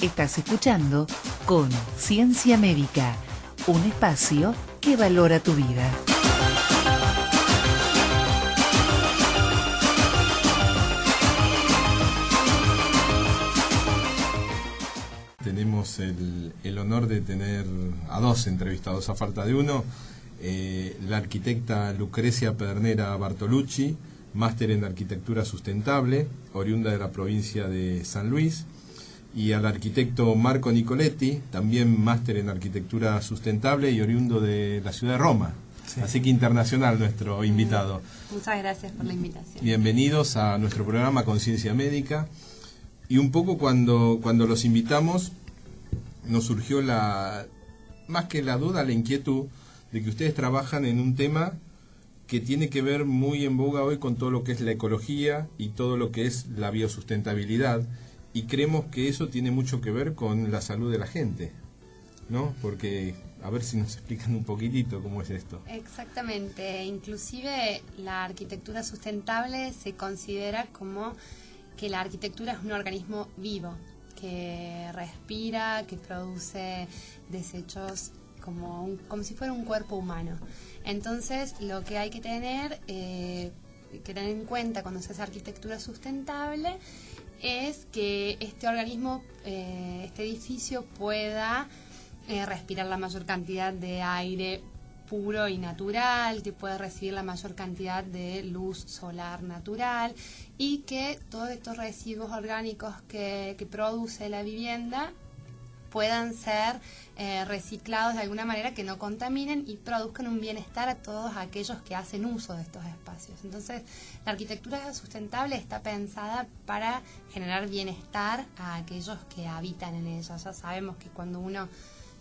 Estás escuchando Conciencia Médica, un espacio que valora tu vida. Tenemos el honor de tener a dos entrevistados a falta de uno, la arquitecta Lucrecia Pedernera Bartolucci, máster en Arquitectura Sustentable, oriunda de la provincia de San Luis, y al arquitecto Marco Nicoletti, también máster en Arquitectura Sustentable y oriundo de la ciudad de Roma. Sí. Así que internacional nuestro invitado. Muchas gracias por la invitación. Bienvenidos a nuestro programa Conciencia Médica. Y un poco cuando los invitamos, nos surgió más que la duda, la inquietud de que ustedes trabajan en un tema que tiene que ver muy en boga hoy con todo lo que es la ecología y todo lo que es la biosustentabilidad, y creemos que eso tiene mucho que ver con la salud de la gente, ¿no? Porque, a ver si nos explican un poquitito cómo es esto. Exactamente, inclusive la arquitectura sustentable se considera como que la arquitectura es un organismo vivo, que respira, que produce desechos como si fuera un cuerpo humano. Entonces, lo que hay que tener en cuenta cuando se hace arquitectura sustentable es que este organismo, este edificio pueda respirar la mayor cantidad de aire puro y natural, que pueda recibir la mayor cantidad de luz solar natural, y que todos estos residuos orgánicos que produce la vivienda puedan ser reciclados de alguna manera, que no contaminen y produzcan un bienestar a todos aquellos que hacen uso de estos espacios. Entonces, la arquitectura sustentable está pensada para generar bienestar a aquellos que habitan en ella. Ya sabemos que cuando uno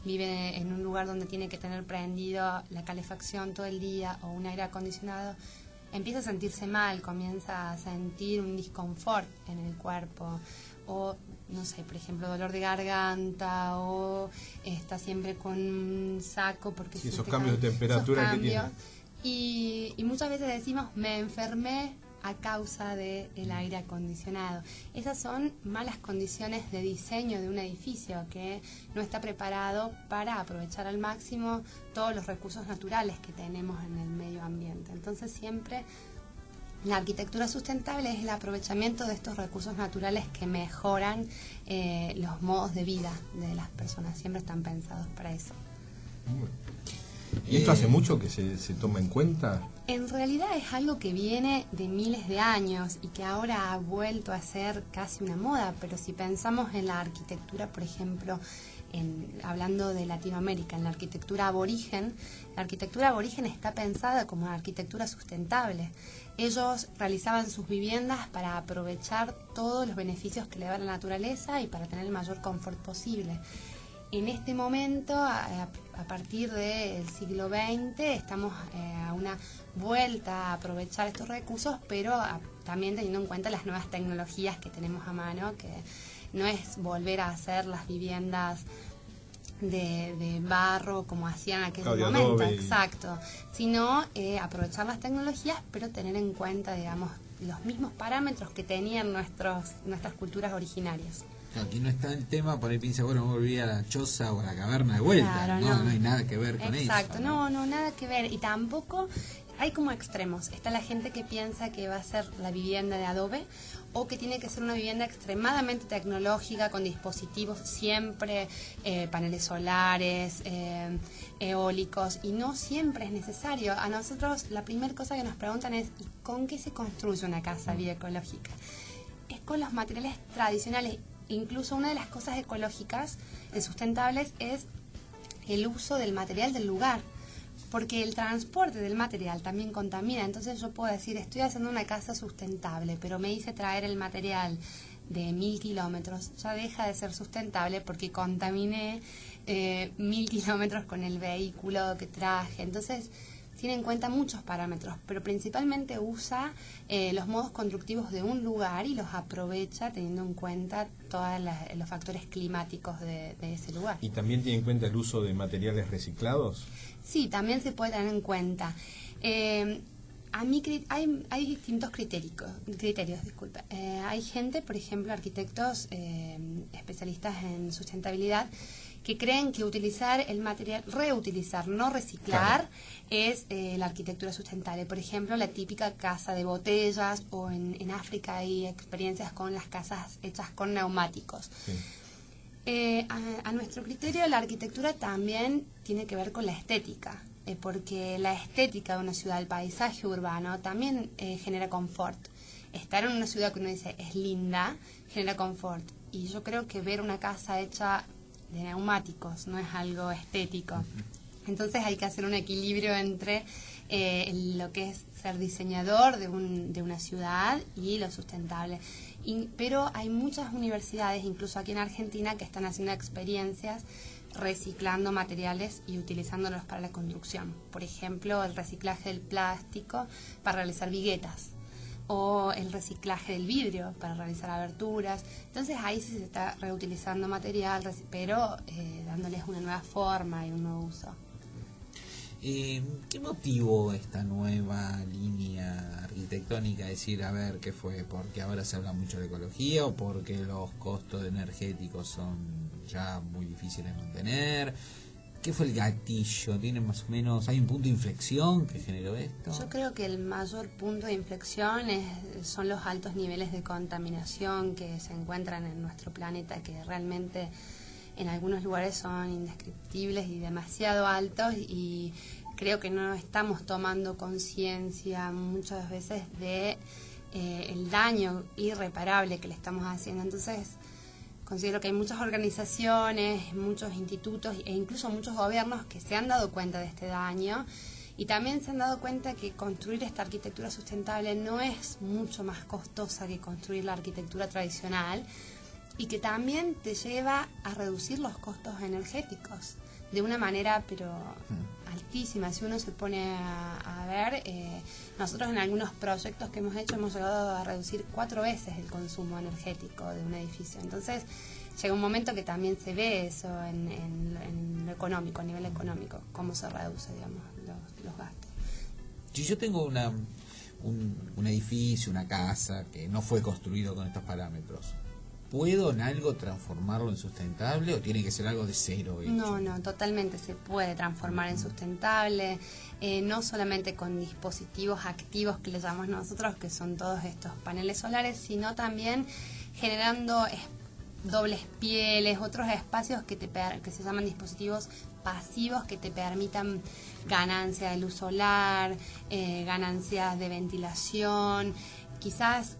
vive en un lugar donde tiene que tener prendido la calefacción todo el día o un aire acondicionado, empieza a sentirse mal, comienza a sentir un disconfort en el cuerpo, o no sé, por ejemplo, dolor de garganta, o está siempre con un saco porque sí, esos cambios de temperatura que tiene. Y muchas veces decimos, me enfermé a causa del aire acondicionado. Esas son malas condiciones de diseño de un edificio que no está preparado para aprovechar al máximo todos los recursos naturales que tenemos en el medio ambiente. Entonces, siempre la arquitectura sustentable es el aprovechamiento de estos recursos naturales que mejoran los modos de vida de las personas. Siempre están pensados para eso. ¿Y esto hace mucho que se toma en cuenta? En realidad es algo que viene de miles de años y que ahora ha vuelto a ser casi una moda, pero si pensamos en la arquitectura, por ejemplo, hablando de Latinoamérica, en la arquitectura aborigen está pensada como una arquitectura sustentable. Ellos realizaban sus viviendas para aprovechar todos los beneficios que le da la naturaleza y para tener el mayor confort posible. En este momento, a partir del siglo XX, estamos a una vuelta a aprovechar estos recursos, pero también teniendo en cuenta las nuevas tecnologías que tenemos a mano, que no es volver a hacer las viviendas de barro como hacían en aquel momento, exacto, sino aprovechar las tecnologías, pero tener en cuenta, digamos, los mismos parámetros que tenían nuestras culturas originarias. Aquí no está el tema, por ahí piensa, bueno, volví a la choza o a la caverna de vuelta. Claro, no hay nada que ver con eso. Exacto, no, nada que ver. Y tampoco hay como extremos. Está la gente que piensa que va a ser la vivienda de adobe, o que tiene que ser una vivienda extremadamente tecnológica, con dispositivos siempre, paneles solares, eólicos, y no siempre es necesario. A nosotros la primera cosa que nos preguntan es, ¿y con qué se construye una casa bioecológica? Es con los materiales tradicionales. Incluso una de las cosas ecológicas, sustentables, es el uso del material del lugar, porque el transporte del material también contamina. Entonces yo puedo decir, estoy haciendo una casa sustentable, pero me hice traer el material de 1000 kilómetros, ya deja de ser sustentable porque contaminé 1000 kilómetros con el vehículo que traje. Entonces tiene en cuenta muchos parámetros, pero principalmente usa los modos constructivos de un lugar y los aprovecha teniendo en cuenta todos los factores climáticos de ese lugar. ¿Y también tiene en cuenta el uso de materiales reciclados? Sí, también se puede tener en cuenta. hay distintos criterios, disculpa. Hay gente, por ejemplo, arquitectos especialistas en sustentabilidad, que creen que utilizar el material, reutilizar, no reciclar, es la arquitectura sustentable. Por ejemplo, la típica casa de botellas, o en África hay experiencias con las casas hechas con neumáticos. Sí. A nuestro criterio, la arquitectura también tiene que ver con la estética, porque la estética de una ciudad, el paisaje urbano, también genera confort. Estar en una ciudad que uno dice es linda, genera confort. Y yo creo que ver una casa hecha de neumáticos no es algo estético. Entonces hay que hacer un equilibrio entre lo que es ser diseñador de una ciudad y lo sustentable. Pero hay muchas universidades, incluso aquí en Argentina, que están haciendo experiencias reciclando materiales y utilizándolos para la construcción. Por ejemplo, el reciclaje del plástico para realizar viguetas, o el reciclaje del vidrio para realizar aberturas. Entonces ahí sí se está reutilizando material, pero dándoles una nueva forma y un nuevo uso. ¿Qué motivó esta nueva línea arquitectónica? Decir, a ver, ¿qué fue? ¿Porque ahora se habla mucho de ecología o porque los costos energéticos son ya muy difíciles de mantener? ¿Qué fue el gatillo? ¿Tiene más o menos, hay un punto de inflexión que generó esto? Yo creo que el mayor punto de inflexión son los altos niveles de contaminación que se encuentran en nuestro planeta, que realmente en algunos lugares son indescriptibles y demasiado altos, y creo que no estamos tomando conciencia muchas veces de el daño irreparable que le estamos haciendo. Entonces considero que hay muchas organizaciones, muchos institutos e incluso muchos gobiernos que se han dado cuenta de este daño, y también se han dado cuenta que construir esta arquitectura sustentable no es mucho más costosa que construir la arquitectura tradicional, y que también te lleva a reducir los costos energéticos de una manera pero altísima. Si uno se pone a ver, nosotros en algunos proyectos que hemos hecho hemos llegado a reducir 4 veces el consumo energético de un edificio. Entonces llega un momento que también se ve eso en lo económico, a nivel económico, cómo se reduce, digamos, los gastos. Si yo tengo un edificio, una casa que no fue construido con estos parámetros, ¿puedo en algo transformarlo en sustentable o tiene que ser algo de cero hecho? No, totalmente se puede transformar en sustentable, no solamente con dispositivos activos que le llamamos nosotros, que son todos estos paneles solares, sino también generando dobles pieles, otros espacios que se llaman dispositivos pasivos, que te permitan ganancia de luz solar, ganancias de ventilación, quizás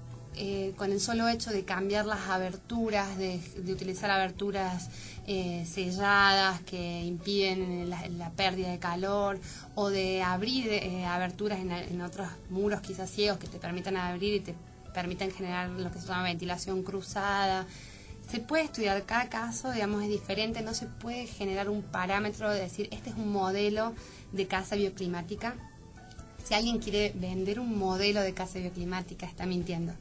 con el solo hecho de cambiar las aberturas, de utilizar aberturas selladas que impiden la pérdida de calor, o de abrir aberturas en otros muros quizás ciegos que te permitan abrir y te permitan generar lo que se llama ventilación cruzada. Se puede estudiar, cada caso, digamos, es diferente, no se puede generar un parámetro de decir, este es un modelo de casa bioclimática. Si alguien quiere vender un modelo de casa bioclimática, está mintiendo,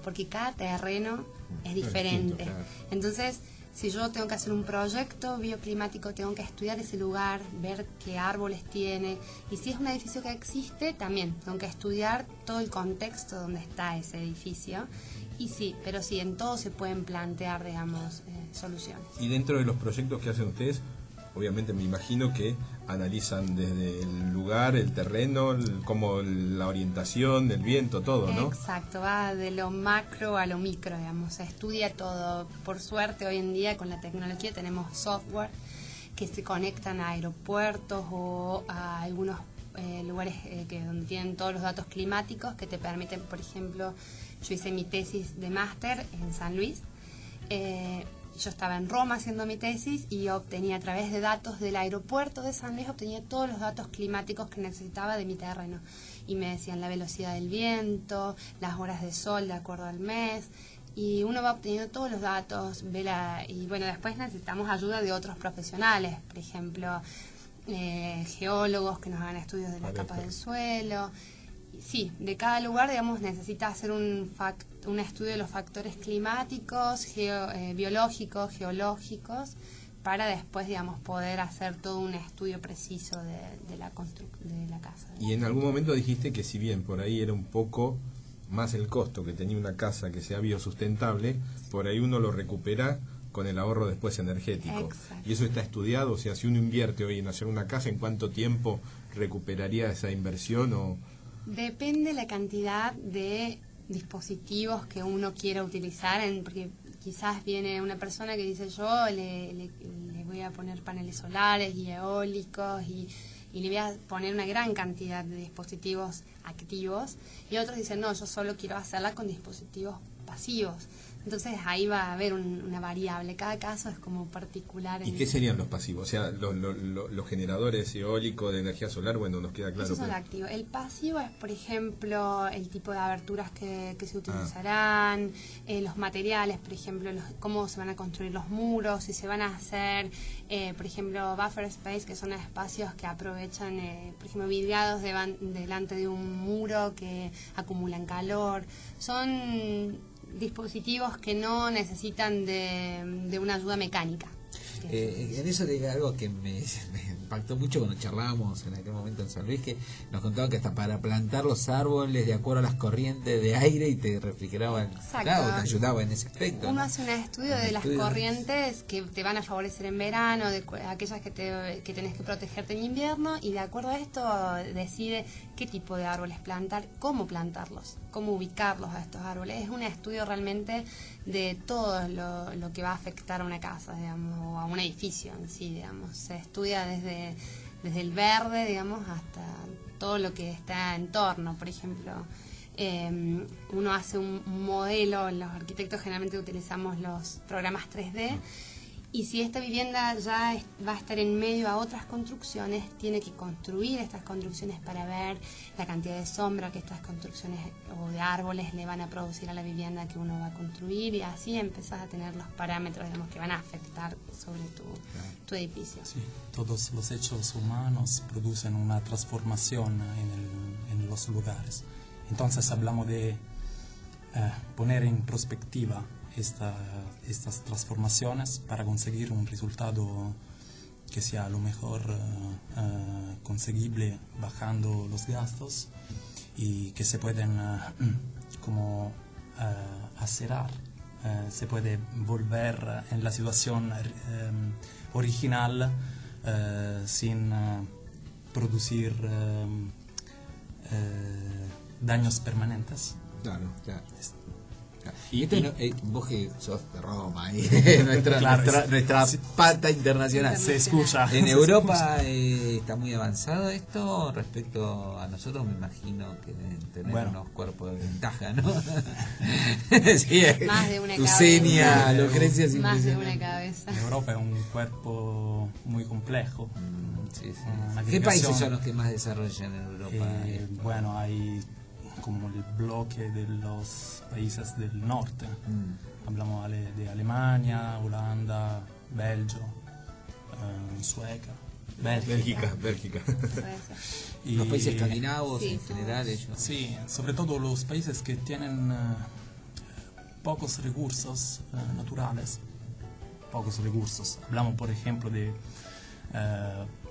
porque cada terreno es diferente. Claro. Entonces, si yo tengo que hacer un proyecto bioclimático, tengo que estudiar ese lugar, ver qué árboles tiene, y si es un edificio que existe, también tengo que estudiar todo el contexto donde está ese edificio. Y sí, pero sí, en todo se pueden plantear, digamos, soluciones. Y dentro de los proyectos que hacen ustedes, obviamente me imagino que analizan desde el lugar, el terreno, como la orientación del viento, todo, ¿no? Exacto, va de lo macro a lo micro, digamos, se estudia todo. Por suerte, hoy en día con la tecnología tenemos software que se conectan a aeropuertos o a algunos lugares donde tienen todos los datos climáticos, que te permiten, por ejemplo, yo hice mi tesis de máster en San Luis. Yo estaba en Roma haciendo mi tesis y obtenía, a través de datos del aeropuerto de San Luis, obtenía todos los datos climáticos que necesitaba de mi terreno. Y me decían la velocidad del viento, las horas de sol de acuerdo al mes. Y uno va obteniendo todos los datos, y bueno, después necesitamos ayuda de otros profesionales, por ejemplo, geólogos que nos hagan estudios de la capa del suelo. Sí, de cada lugar, digamos, necesita hacer un estudio de los factores climáticos, biológicos, geológicos, para después, digamos, poder hacer todo un estudio preciso de la casa. Y en algún momento dijiste que si bien por ahí era un poco más el costo que tenía una casa que sea biosustentable, por ahí uno lo recupera con el ahorro después energético. Exacto. Y eso está estudiado, o sea, si uno invierte hoy en hacer una casa, ¿en cuánto tiempo recuperaría esa inversión? O Depende la cantidad de dispositivos que uno quiera utilizar, porque quizás viene una persona que dice yo le voy a poner paneles solares y eólicos y le voy a poner una gran cantidad de dispositivos activos, y otros dicen no, yo solo quiero hacerla con dispositivos pasivos. Entonces ahí va a haber una variable, cada caso es como particular. ¿Y qué serían los pasivos? O sea, los generadores eólicos de energía solar, bueno, nos queda claro. Esos son activos. El pasivo es, por ejemplo, el tipo de aberturas que se utilizarán, los materiales, por ejemplo, cómo se van a construir los muros, si se van a hacer, por ejemplo, buffer space, que son espacios que aprovechan, por ejemplo, vidriados delante de un muro que acumulan calor. Son dispositivos que no necesitan de una ayuda mecánica. En eso te digo algo que me impactó mucho cuando charlábamos en aquel momento en San Luis, que nos contaban que hasta para plantar los árboles de acuerdo a las corrientes de aire y te refrigeraban, claro, te ayudaba en ese aspecto. Uno ¿no? hace un estudio de las corrientes que te van a favorecer en verano, de aquellas que tenés que protegerte en invierno, y de acuerdo a esto decide qué tipo de árboles plantar, cómo plantarlos, cómo ubicarlos a estos árboles. Es un estudio realmente de todo lo que va a afectar a una casa, digamos, o a un edificio en sí, digamos. Se estudia desde el verde, digamos, hasta todo lo que está en torno. Por ejemplo, uno hace un modelo, los arquitectos generalmente utilizamos los programas 3D, y si esta vivienda ya va a estar en medio a otras construcciones, tiene que construir estas construcciones para ver la cantidad de sombra que estas construcciones o de árboles le van a producir a la vivienda que uno va a construir, y así empezás a tener los parámetros, digamos, que van a afectar sobre tu edificio. Sí, todos los hechos humanos producen una transformación en los lugares. Entonces hablamos de poner en perspectiva estas transformaciones para conseguir un resultado que sea lo mejor conseguible, bajando los gastos, y que se pueden acelerar, se puede volver en la situación original sin producir daños permanentes. Claro. Y vos que sos de Roma, Claro, nuestra pata internacional. Se escucha. En Europa está muy avanzado esto respecto a nosotros, me imagino que deben tener unos cuerpos de ventaja, ¿no? Sí, Más de una tu cabeza. seña, Lucrecia, es Más de impresionante. una cabeza. En Europa es un cuerpo muy complejo. Sí. Una ¿Qué países agregación, son los que más desarrollan en Europa? bueno, hay como el bloque de los países del norte. Hablamos de Alemania, Holanda, Belgio, Sueca, Bélgica. Y Los países escandinavos Sí, en general, ellos. sí, sobre todo los países que tienen pocos recursos naturales. Pocos recursos. Hablamos, por ejemplo, de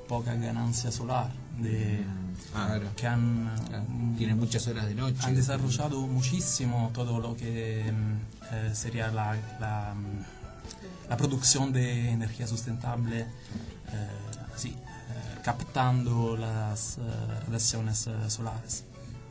poca ganancia solar, Claro. que Tienen muchas horas de noche. han desarrollado muchísimo todo lo que sería la producción de energía sustentable, captando las radiaciones solares.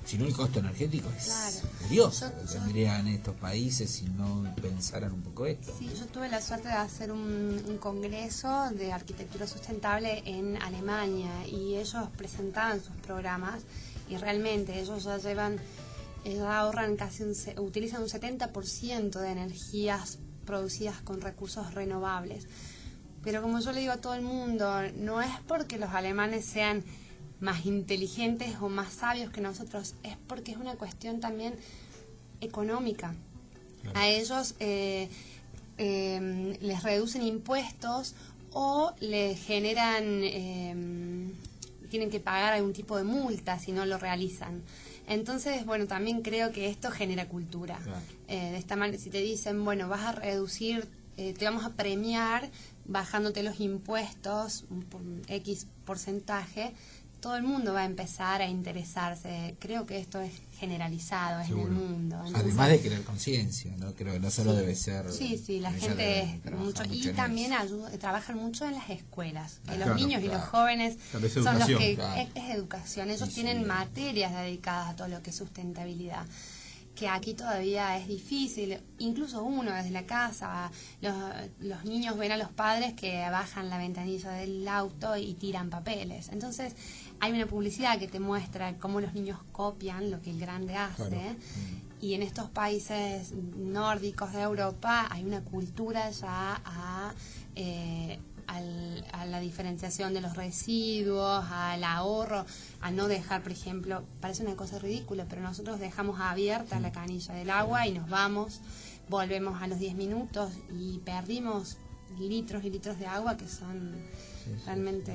Si no, el costo energético es Claro. curioso. Tendrían estos países si no pensaran un poco esto. Sí, yo tuve la suerte de hacer un congreso de arquitectura sustentable en Alemania, y ellos presentaban sus programas, y realmente ellos ya ahorran utilizan un 70% de energías producidas con recursos renovables. Pero como yo le digo a todo el mundo, no es porque los alemanes sean más inteligentes o más sabios que nosotros, es porque es una cuestión también económica. Claro. A ellos les reducen impuestos o les generan, tienen que pagar algún tipo de multa si no lo realizan. Entonces, bueno, también creo que esto genera cultura. Claro. De esta manera, si te dicen, bueno, vas a reducir te vamos a premiar bajándote los impuestos por X porcentaje, todo el mundo va a empezar a interesarse. Creo que esto es generalizado en el mundo. Entonces, además de crear conciencia, ¿no? Creo que no solo debe ser... Sí, la gente mucho, y también trabajan mucho en las escuelas. Que los niños y los jóvenes son los que... Es educación. Ellos tienen materias dedicadas a todo lo que es sustentabilidad, que aquí todavía es difícil. Incluso uno desde la casa, los niños ven a los padres que bajan la ventanilla del auto y tiran papeles. Entonces hay una publicidad que te muestra cómo los niños copian lo que el grande hace. Claro. Y en estos países nórdicos de Europa hay una cultura ya a la diferenciación de los residuos, al ahorro, a no dejar, por ejemplo, parece una cosa ridícula, pero nosotros dejamos abierta la canilla del agua y nos vamos, volvemos a los 10 minutos y perdimos litros y litros de agua que son realmente...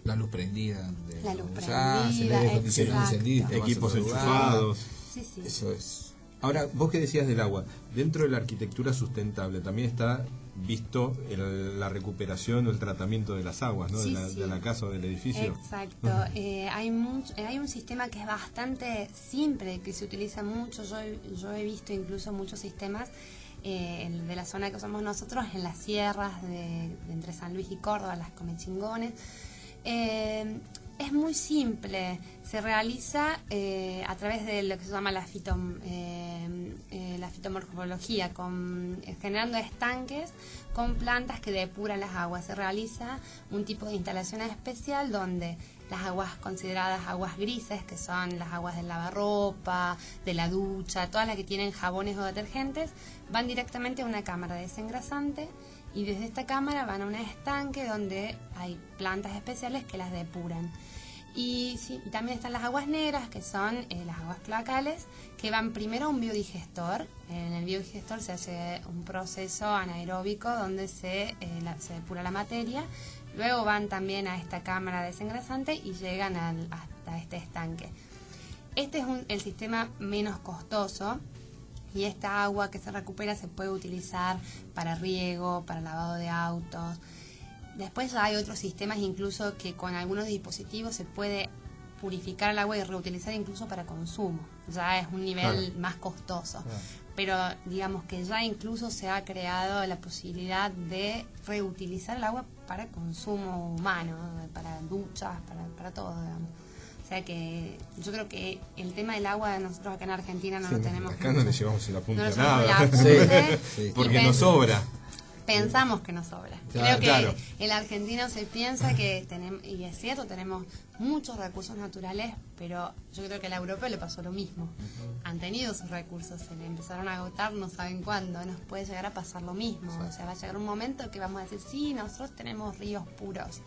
La luz prendida. La luz prendida, equipos enchufados. Sí. Eso es. Ahora, vos que decías del agua, dentro de la arquitectura sustentable también está visto la recuperación o el tratamiento de las aguas, ¿no? De la casa o del edificio. Exacto. Hay un sistema que es bastante simple, que se utiliza mucho. Yo he visto incluso muchos sistemas de la zona que somos nosotros, en las sierras de entre San Luis y Córdoba, las Comechingones. Es muy simple, se realiza a través de lo que se llama la fitomorfología, generando estanques con plantas que depuran las aguas. Se realiza un tipo de instalación especial donde las aguas consideradas aguas grises, que son las aguas del lavarropa, de la ducha, todas las que tienen jabones o detergentes, van directamente a una cámara desengrasante, y desde esta cámara van a un estanque donde hay plantas especiales que las depuran. Y también están las aguas negras, que son las aguas cloacales, que van primero a un biodigestor. En el biodigestor se hace un proceso anaeróbico donde se depura la materia. Luego van también a esta cámara desengrasante y llegan hasta este estanque. Este es el sistema menos costoso, y esta agua que se recupera se puede utilizar para riego, para lavado de autos. Después ya hay otros sistemas, incluso que con algunos dispositivos se puede purificar el agua y reutilizar incluso para consumo. Ya es un nivel más costoso. Pero digamos que ya incluso se ha creado la posibilidad de reutilizar el agua para consumo humano, para duchas, para todo, digamos. O sea que yo creo que el tema del agua nosotros acá en Argentina no lo tenemos. Acá no le llevamos en la punta nada. Porque nos sobra. Pensamos que nos sobra. Creo que el argentino se piensa que tenemos, y es cierto, tenemos muchos recursos naturales, pero yo creo que a la Europa le pasó lo mismo. Han tenido sus recursos, se le empezaron a agotar, no saben cuándo. Nos puede llegar a pasar lo mismo. O sea, va a llegar un momento que vamos a decir, sí, nosotros tenemos ríos puros,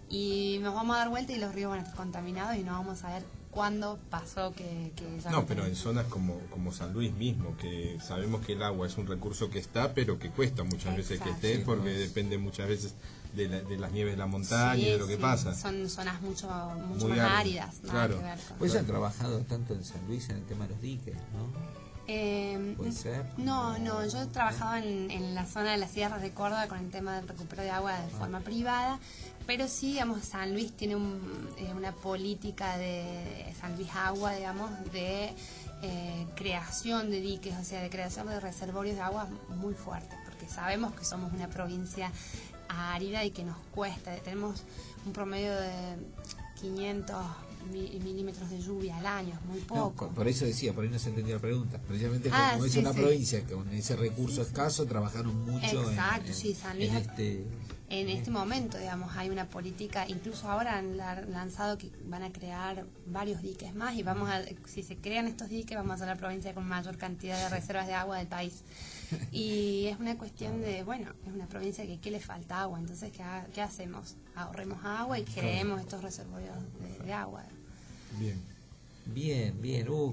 y nos vamos a dar vuelta y los ríos van a estar contaminados y no vamos a ver cuándo pasó que ya... No, pero en zonas como San Luis mismo, que sabemos que el agua es un recurso que está, pero que cuesta muchas veces que esté, porque depende muchas veces de las nieves de la montaña y de lo que pasa. Son zonas mucho más áridas. Claro. Pues han trabajado tanto en San Luis en el tema de los diques, ¿no? ¿Puede ser? No, yo he trabajado en la zona de las sierras de Córdoba con el tema del recupero de agua de forma privada, pero sí, digamos, San Luis tiene una política de San Luis Agua, digamos, de creación de diques, o sea, de creación de reservorios de agua muy fuerte, porque sabemos que somos una provincia árida y que nos cuesta. Tenemos un promedio de 500 milímetros de lluvia al año, es muy poco. No, por eso decía, por ahí no se entendió la pregunta. Precisamente como es una provincia que con ese recurso escaso trabajaron mucho. Exacto, San Luis en este momento, digamos, hay una política, incluso ahora han lanzado que van a crear varios diques más, y si se crean estos diques, vamos a ser la provincia con mayor cantidad de reservas de agua del país. Y es una cuestión de, bueno, es una provincia que ¿qué le falta? Agua. Entonces, ¿qué hacemos? Ahorremos agua y creemos estos reservorios de agua. Bien.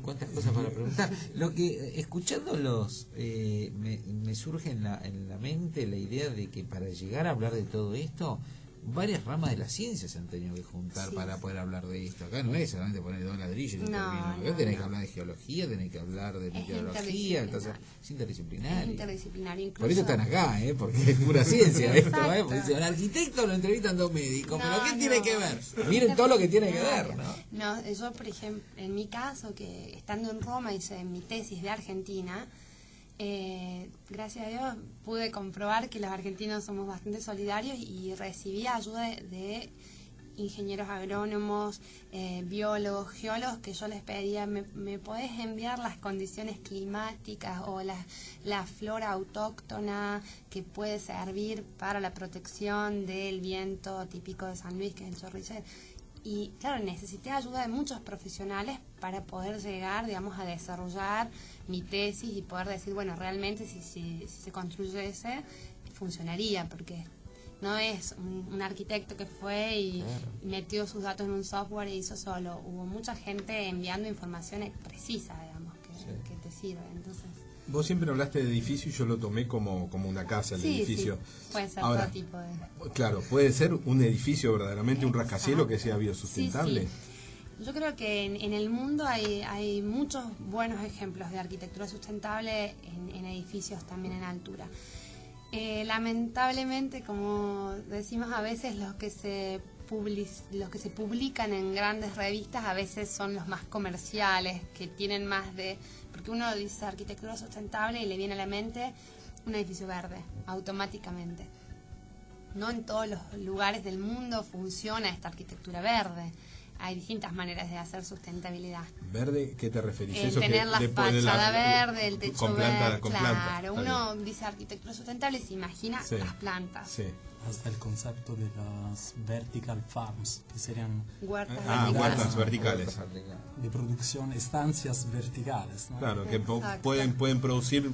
Cuántas cosas para preguntar. Lo que, escuchándolos, me surge en la mente la idea de que para llegar a hablar de todo esto varias ramas de la ciencia se han tenido que juntar Sí. para poder hablar de esto. Acá no es solamente poner dos ladrillos y No, termina. Acá no, tenés no. que hablar de geología, tenés que hablar de Es meteorología, entonces es Es interdisciplinario. interdisciplinario. Incluso, Por eso están acá, porque es pura ciencia esto, Exacto. porque si al arquitecto lo entrevistan dos médicos, pero No, ¿qué no. tiene que ver? Miren todo lo que tiene que ver, ¿no? No, yo, por ejemplo, en mi caso, que estando en Roma hice mi tesis de Argentina, gracias a Dios pude comprobar que los argentinos somos bastante solidarios y recibí ayuda de ingenieros agrónomos, biólogos, geólogos, que yo les pedía, ¿me podés enviar las condiciones climáticas o la flora autóctona que puede servir para la protección del viento típico de San Luis, que es el chorrillet? Y claro, necesité ayuda de muchos profesionales para poder llegar, digamos, a desarrollar mi tesis y poder decir, bueno, realmente si se construyese, funcionaría, porque no es un arquitecto que fue y metió sus datos en un software e hizo solo. Hubo mucha gente enviando información precisa, digamos, que te sirve. Entonces, Vos siempre hablaste de edificio y yo lo tomé como una casa, el sí, edificio. puede ser Ahora, todo tipo de... claro, puede ser un edificio verdaderamente, un rascacielos que sea Exacto. biosustentable. Sí, sí. Yo creo que en el mundo hay muchos buenos ejemplos de arquitectura sustentable en edificios también en altura. Lamentablemente, como decimos a veces, los que se publican en grandes revistas a veces son los más comerciales, que tienen más de... Porque uno dice arquitectura sustentable y le viene a la mente un edificio verde, automáticamente. No en todos los lugares del mundo funciona esta arquitectura verde. Hay distintas maneras de hacer sustentabilidad. ¿Verde? ¿Qué te referís? Tener la fachada verde, el techo con planta, verde, con claro. planta, está Uno dice arquitectura sustentable y se imagina Sí. las plantas. Sí. Hasta el concepto de las vertical farms, que serían Huertas Huertas verticales. verticales. de producción, estancias verticales, ¿no? Claro, que Exacto. pueden producir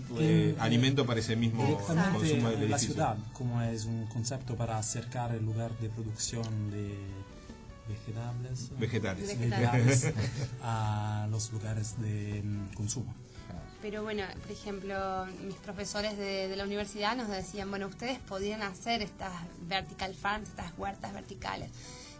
alimento para ese mismo Directamente consumo del en la edificio. ciudad, como es un concepto para acercar el lugar de producción de Vegetales. vegetales a los lugares de consumo. Pero bueno, por ejemplo, mis profesores de la universidad nos decían, bueno, ustedes podrían hacer estas vertical farms, estas huertas verticales.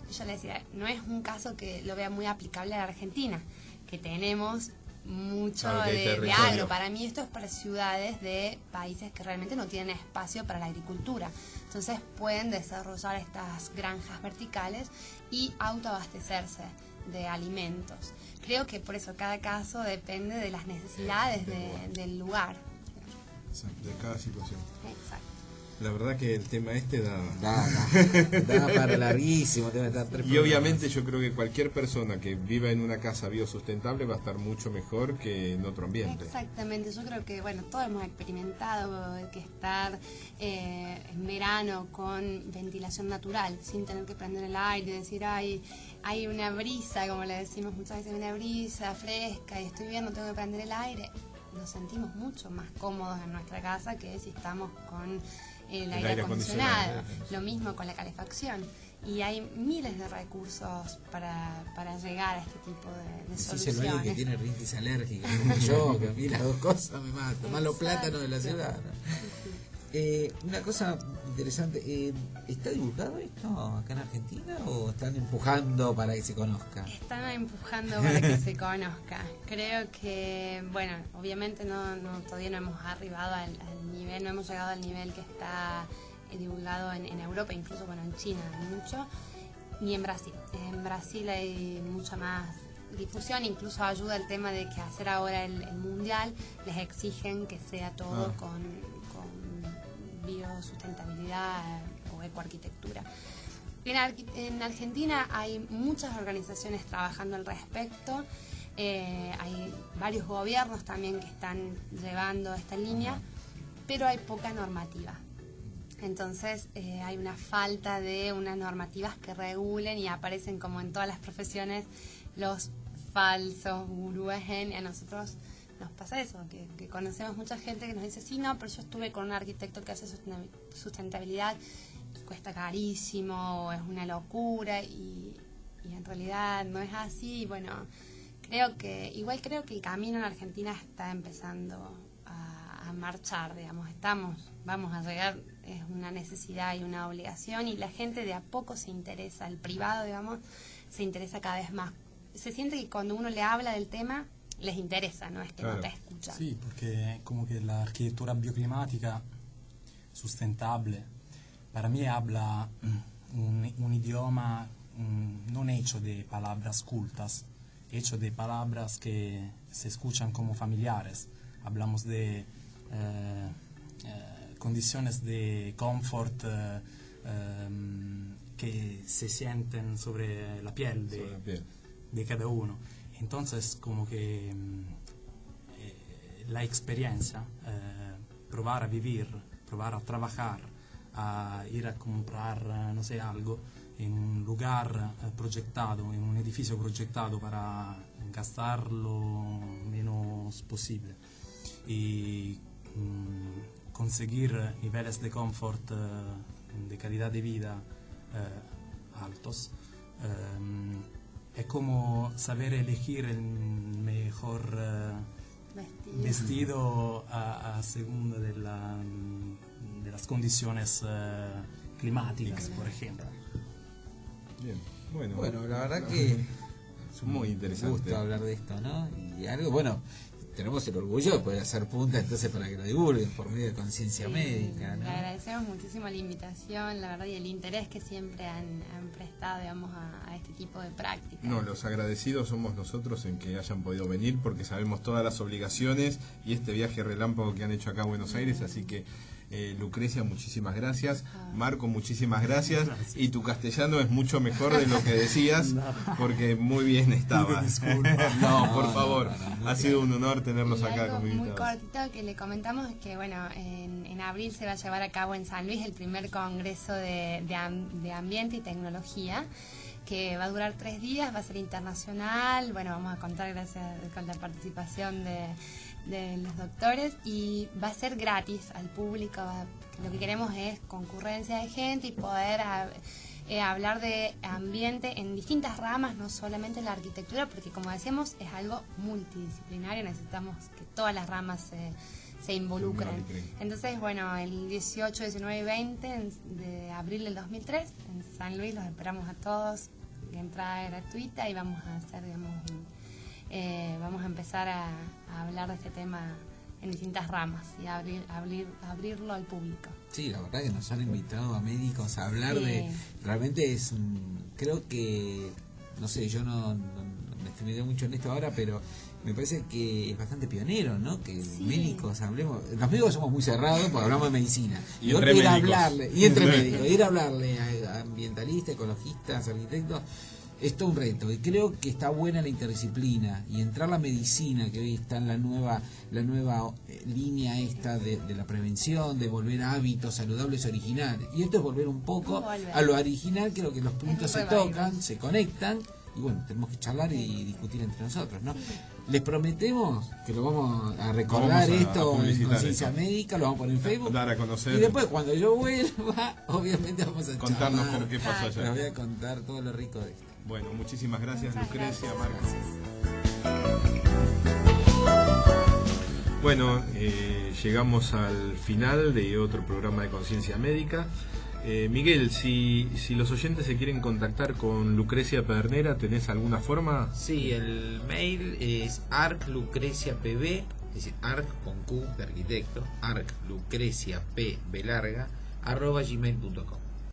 Y yo les decía, no es un caso que lo vea muy aplicable a la Argentina, que tenemos mucho Claro, que hay de territorio. agro. Para mí esto es para ciudades de países que realmente no tienen espacio para la agricultura. Entonces pueden desarrollar estas granjas verticales y autoabastecerse de alimentos. Creo que por eso cada caso depende de las necesidades del lugar. De cada situación. Exacto. La verdad que el tema Da para larguísimo, debe estar tres Y obviamente yo creo que cualquier persona que viva en una casa biosustentable va a estar mucho mejor que en otro ambiente. Exactamente, yo creo que bueno, todos hemos experimentado que estar en verano con ventilación natural, sin tener que prender el aire, decir, hay una brisa, como le decimos muchas veces, una brisa fresca y estoy bien, no tengo que prender el aire. Nos sentimos mucho más cómodos en nuestra casa que si estamos con el aire acondicionado. Lo mismo con la calefacción. Y hay miles de recursos para llegar a este tipo de Díselo a alguien que soluciones. tiene rinitis alérgica, como yo, que a mí las dos cosas me matan. Más los plátanos de la ciudad, ¿no? Una cosa interesante, ¿está divulgado esto acá en Argentina o están empujando para que se conozca? Están empujando para que se conozca. Creo que, bueno, obviamente todavía no hemos arribado al nivel, no hemos llegado al nivel que está divulgado en Europa, incluso bueno, en China hay mucho, ni en Brasil. En Brasil hay mucha más difusión, incluso ayuda el tema de que hacer ahora el mundial, les exigen que sea todo con biosustentabilidad o ecoarquitectura. En Argentina hay muchas organizaciones trabajando al respecto, hay varios gobiernos también que están llevando esta línea, pero hay poca normativa. Entonces hay una falta de unas normativas que regulen y aparecen como en todas las profesiones los falsos gurúes y a nosotros nos pasa eso, que conocemos mucha gente que nos dice, sí, no, pero yo estuve con un arquitecto que hace sustentabilidad y cuesta carísimo, o es una locura y en realidad no es así. Y bueno, creo que el camino en Argentina está empezando a marchar, digamos, vamos a llegar es una necesidad y una obligación, y la gente de a poco se interesa, el privado, digamos, se interesa cada vez más. Se siente que cuando uno le habla del tema, les interesa, no es que no te escuchan. Sí, porque como que la arquitectura bioclimática sustentable para mí habla un idioma no hecho de palabras cultas, hecho de palabras que se escuchan como familiares. Hablamos de condiciones de confort que se sienten sobre la piel de cada uno. Entonces, como que la experiencia, probar a vivir, probar a trabajar, a ir a comprar, no sé, algo en un lugar proyectado, en un edificio proyectado para gastar lo menos posible y conseguir niveles de confort, de calidad de vida altos. Es como saber elegir el mejor vestido a según de las condiciones climáticas, por ejemplo. Bien. Bueno, la verdad que es muy interesante. Me gusta hablar de esto, ¿no? Y algo, bueno, tenemos el orgullo de poder hacer punta entonces para que lo divulguen por medio de Conciencia Médica, ¿no? Le agradecemos muchísimo la invitación, la verdad, y el interés que siempre han prestado, digamos, a este tipo de prácticas. No, los agradecidos somos nosotros en que hayan podido venir, porque sabemos todas las obligaciones y este viaje relámpago que han hecho acá a Buenos Aires, así que Lucrecia, muchísimas gracias. Marco, muchísimas gracias. Y tu castellano es mucho mejor de lo que decías, porque muy bien estabas. No, por favor. Ha sido un honor tenerlos acá como muy invitados. cortito que le comentamos es que, bueno, en abril se va a llevar a cabo en San Luis el primer congreso de ambiente y tecnología, que va a durar 3 días, va a ser internacional. Bueno, vamos a contar con la participación de los doctores, y va a ser gratis al público. Lo que queremos es concurrencia de gente y poder hablar de ambiente en distintas ramas, no solamente la arquitectura, porque como decíamos es algo multidisciplinario, necesitamos que todas las ramas se involucren. Entonces, bueno, el 18, 19 y 20 de abril del 2003 en San Luis los esperamos a todos, entrada gratuita, y vamos a hacer, digamos, vamos a empezar a hablar de este tema en distintas ramas y abrirlo al público. Sí, la verdad que nos han invitado a médicos a hablar de... Realmente es creo que, no sé, yo no me extenderé mucho en esto ahora, pero me parece que es bastante pionero, ¿no? Que médicos hablemos... Los médicos somos muy cerrados porque hablamos de medicina. Y entre médicos. Entre médicos. Ir a hablarle a ambientalistas, ecologistas, arquitectos, es todo un reto, y creo que está buena la interdisciplina y entrar la medicina, que hoy está en la nueva línea esta de la prevención, de volver a hábitos saludables originales, y esto es volver un poco a lo original. Creo que los puntos se tocan, se conectan, y bueno, tenemos que charlar y discutir entre nosotros, ¿no? Les prometemos que lo vamos a recordar, esto en Conciencia Médica, lo vamos a poner en Facebook, dar a conocer, y después cuando yo vuelva, obviamente vamos a contarnos por qué pasó allá. Les voy a contar todo lo rico de esto. Bueno, muchísimas gracias, Lucrecia, Marco. Bueno, llegamos al final de otro programa de Conciencia Médica. Miguel, si los oyentes se quieren contactar con Lucrecia Pedernera, ¿tenés alguna forma? Sí, el mail es arclucreciapb, es decir, arc con Q de arquitecto, arclucreciapb @gmail.com.